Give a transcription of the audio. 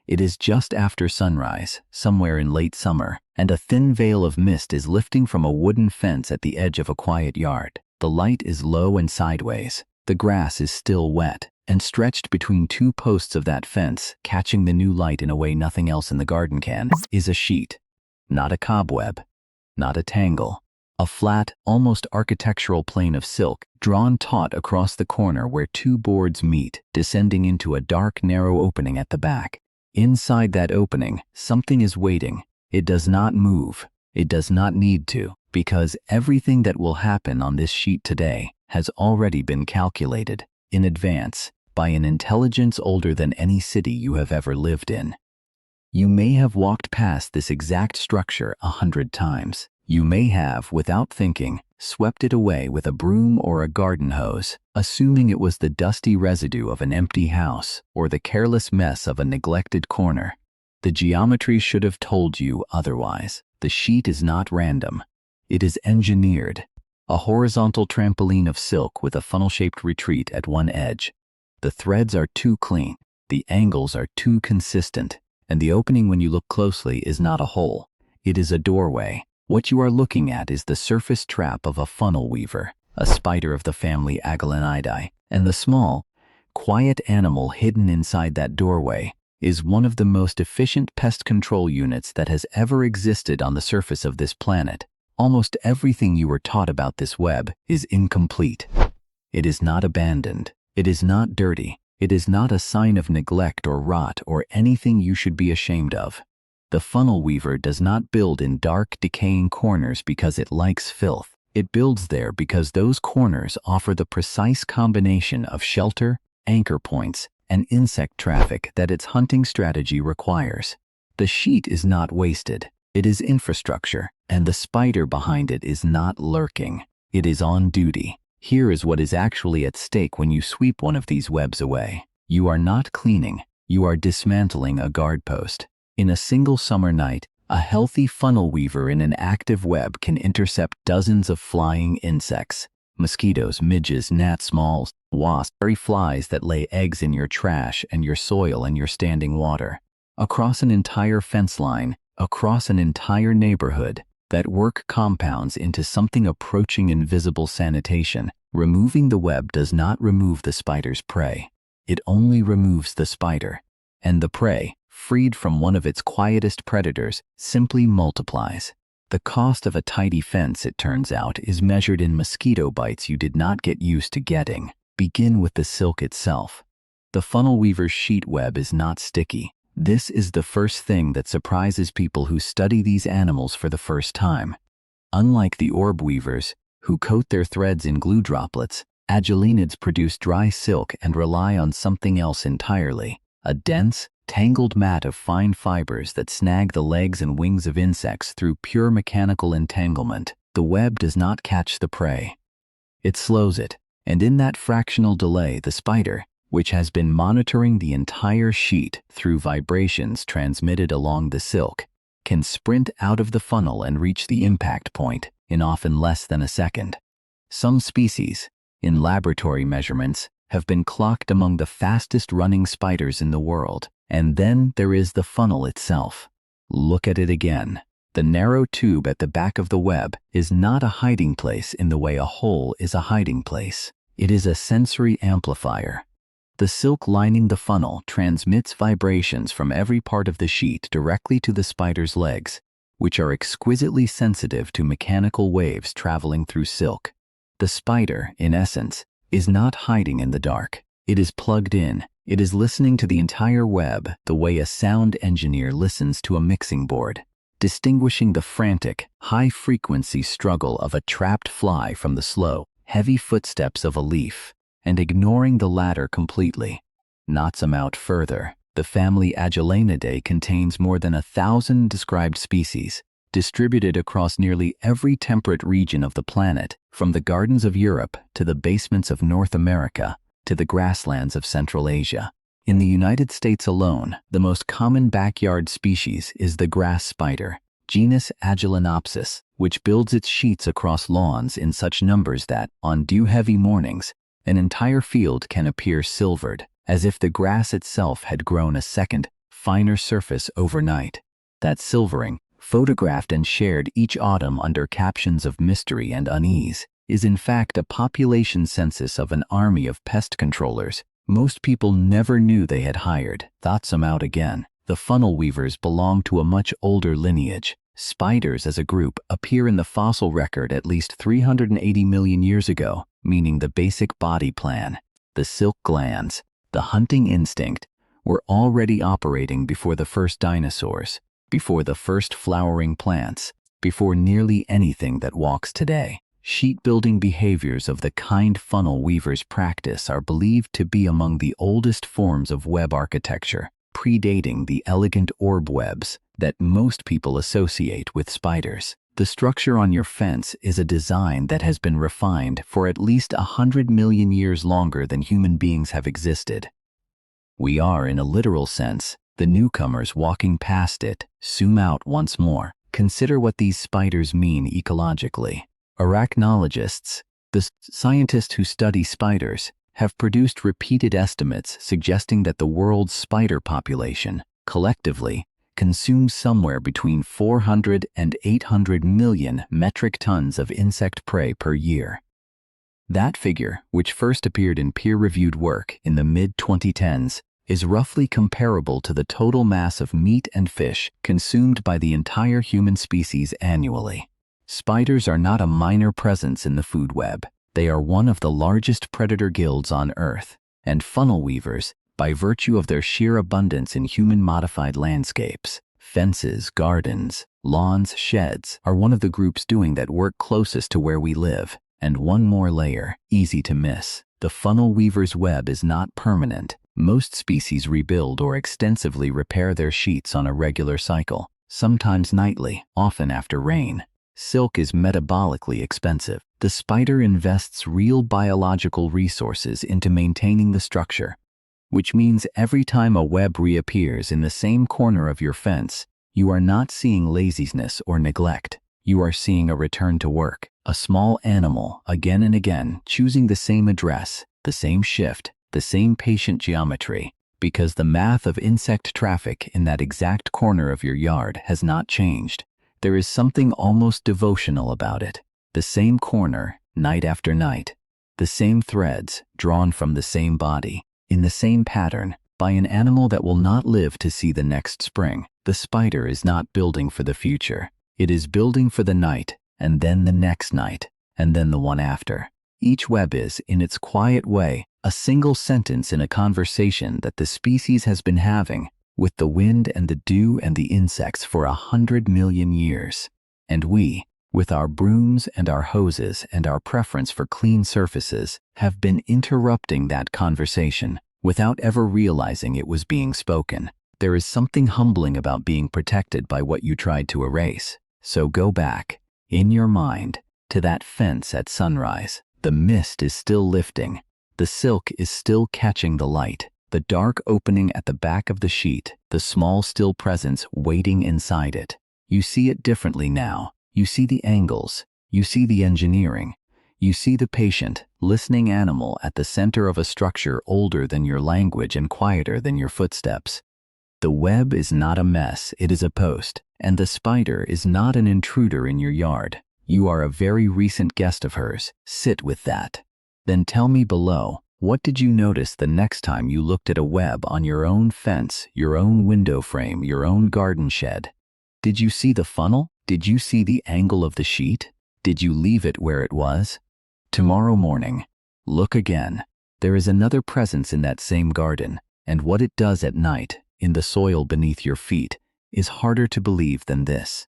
It is just after sunrise, somewhere in late summer, and a thin veil of mist is lifting from a wooden fence at the edge of a quiet yard. The light is low and sideways. The grass is still wet, and stretched between two posts of that fence, catching the new light in a way nothing else in the garden can, is a sheet. Not a cobweb, not a tangle. A flat, almost architectural plane of silk, drawn taut across the corner where two boards meet, descending into a dark, narrow opening at the back. Inside that opening, something is waiting. It does not move. It does not need to, because everything that will happen on this sheet today has already been calculated in advance by an intelligence older than any city you have ever lived in. You may have walked past this exact structure 100 times. You may have, without thinking, swept it away with a broom or a garden hose, assuming it was the dusty residue of an empty house or the careless mess of a neglected corner. The geometry should have told you otherwise. The sheet is not random. It is engineered. A horizontal trampoline of silk with a funnel-shaped retreat at one edge. The threads are too clean, the angles are too consistent, and the opening when you look closely is not a hole. It is a doorway. What you are looking at is the surface trap of a funnel weaver, a spider of the family Agelenidae, and the small, quiet animal hidden inside that doorway is one of the most efficient pest control units that has ever existed on the surface of this planet. Almost everything you were taught about this web is incomplete. It is not abandoned. It is not dirty. It is not a sign of neglect or rot or anything you should be ashamed of. The funnel weaver does not build in dark, decaying corners because it likes filth. It builds there because those corners offer the precise combination of shelter, anchor points, and insect traffic that its hunting strategy requires. The sheet is not wasted. It is infrastructure, and the spider behind it is not lurking. It is on duty. Here is what is actually at stake when you sweep one of these webs away. You are not cleaning. You are dismantling a guard post. In a single summer night, a healthy funnel weaver in an active web can intercept dozens of flying insects. Mosquitoes, midges, gnats, moths, wasps, fairy flies that lay eggs in your trash and your soil and your standing water. Across an entire fence line, across an entire neighborhood, that work compounds into something approaching invisible sanitation. Removing the web does not remove the spider's prey. It only removes the spider. And the prey, freed from one of its quietest predators, simply multiplies. The cost of a tidy fence, it turns out, is measured in mosquito bites you did not get used to getting. Begin with the silk itself. The funnel weaver's sheet web is not sticky. This is the first thing that surprises people who study these animals for the first time. Unlike the orb weavers, who coat their threads in glue droplets, Agelenids produce dry silk and rely on something else entirely, a dense, tangled mat of fine fibers that snag the legs and wings of insects through pure mechanical entanglement. The web does not catch the prey. It slows it, and in that fractional delay, the spider, which has been monitoring the entire sheet through vibrations transmitted along the silk, can sprint out of the funnel and reach the impact point in often less than a second. Some species, in laboratory measurements, have been clocked among the fastest-running spiders in the world. And then there is the funnel itself. Look at it again. The narrow tube at the back of the web is not a hiding place in the way a hole is a hiding place. It is a sensory amplifier. The silk lining the funnel transmits vibrations from every part of the sheet directly to the spider's legs, which are exquisitely sensitive to mechanical waves traveling through silk. The spider, in essence, is not hiding in the dark. It is plugged in. It is listening to the entire web the way a sound engineer listens to a mixing board, distinguishing the frantic, high-frequency struggle of a trapped fly from the slow, heavy footsteps of a leaf, and ignoring the latter completely. Not some out further, the family Agelenidae contains more than 1,000 described species, distributed across nearly every temperate region of the planet, from the gardens of Europe to the basements of North America, to the grasslands of Central Asia. In the United States alone, the most common backyard species is the grass spider, genus Agelenopsis, which builds its sheets across lawns in such numbers that, on dew-heavy mornings, an entire field can appear silvered, as if the grass itself had grown a second, finer surface overnight. That silvering, photographed and shared each autumn under captions of mystery and unease, is in fact a population census of an army of pest controllers most people never knew they had hired. Thought some out again. The funnel weavers belong to a much older lineage. Spiders as a group appear in the fossil record at least 380 million years ago, meaning the basic body plan, the silk glands, the hunting instinct, were already operating before the first dinosaurs, before the first flowering plants, before nearly anything that walks today. Sheet-building behaviors of the kind funnel weavers practice are believed to be among the oldest forms of web architecture, predating the elegant orb webs that most people associate with spiders. The structure on your fence is a design that has been refined for at least 100 million years longer than human beings have existed. We are, in a literal sense, the newcomers walking past it. Zoom out once more. Consider what these spiders mean ecologically. Arachnologists, the scientists who study spiders, have produced repeated estimates suggesting that the world's spider population, collectively, consumes somewhere between 400 and 800 million metric tons of insect prey per year. That figure, which first appeared in peer-reviewed work in the mid-2010s, is roughly comparable to the total mass of meat and fish consumed by the entire human species annually. Spiders are not a minor presence in the food web. They are one of the largest predator guilds on Earth, and funnel weavers, by virtue of their sheer abundance in human-modified landscapes, fences, gardens, lawns, sheds, are one of the groups doing that work closest to where we live. And one more layer, easy to miss. The funnel weaver's web is not permanent. Most species rebuild or extensively repair their sheets on a regular cycle, sometimes nightly, often after rain. Silk is metabolically expensive. The spider invests real biological resources into maintaining the structure, which means every time a web reappears in the same corner of your fence, you are not seeing laziness or neglect. You are seeing a return to work, a small animal again and again choosing the same address, the same shift, the same patient geometry, because the math of insect traffic in that exact corner of your yard has not changed. There is something almost devotional about it. The same corner, night after night. The same threads, drawn from the same body, in the same pattern, by an animal that will not live to see the next spring. The spider is not building for the future. It is building for the night, and then the next night, and then the one after. Each web is, in its quiet way, a single sentence in a conversation that the species has been having with the wind and the dew and the insects for 100 million years. And we, with our brooms and our hoses and our preference for clean surfaces, have been interrupting that conversation without ever realizing it was being spoken. There is something humbling about being protected by what you tried to erase. So go back, in your mind, to that fence at sunrise. The mist is still lifting. The silk is still catching the light. The dark opening at the back of the sheet, the small still presence waiting inside it. You see it differently now. You see the angles. You see the engineering. You see the patient, listening animal at the center of a structure older than your language and quieter than your footsteps. The web is not a mess, it is a post, and the spider is not an intruder in your yard. You are a very recent guest of hers. Sit with that. Then tell me below, what did you notice the next time you looked at a web on your own fence, your own window frame, your own garden shed? Did you see the funnel? Did you see the angle of the sheet? Did you leave it where it was? Tomorrow morning, look again. There is another presence in that same garden, and what it does at night, in the soil beneath your feet, is harder to believe than this.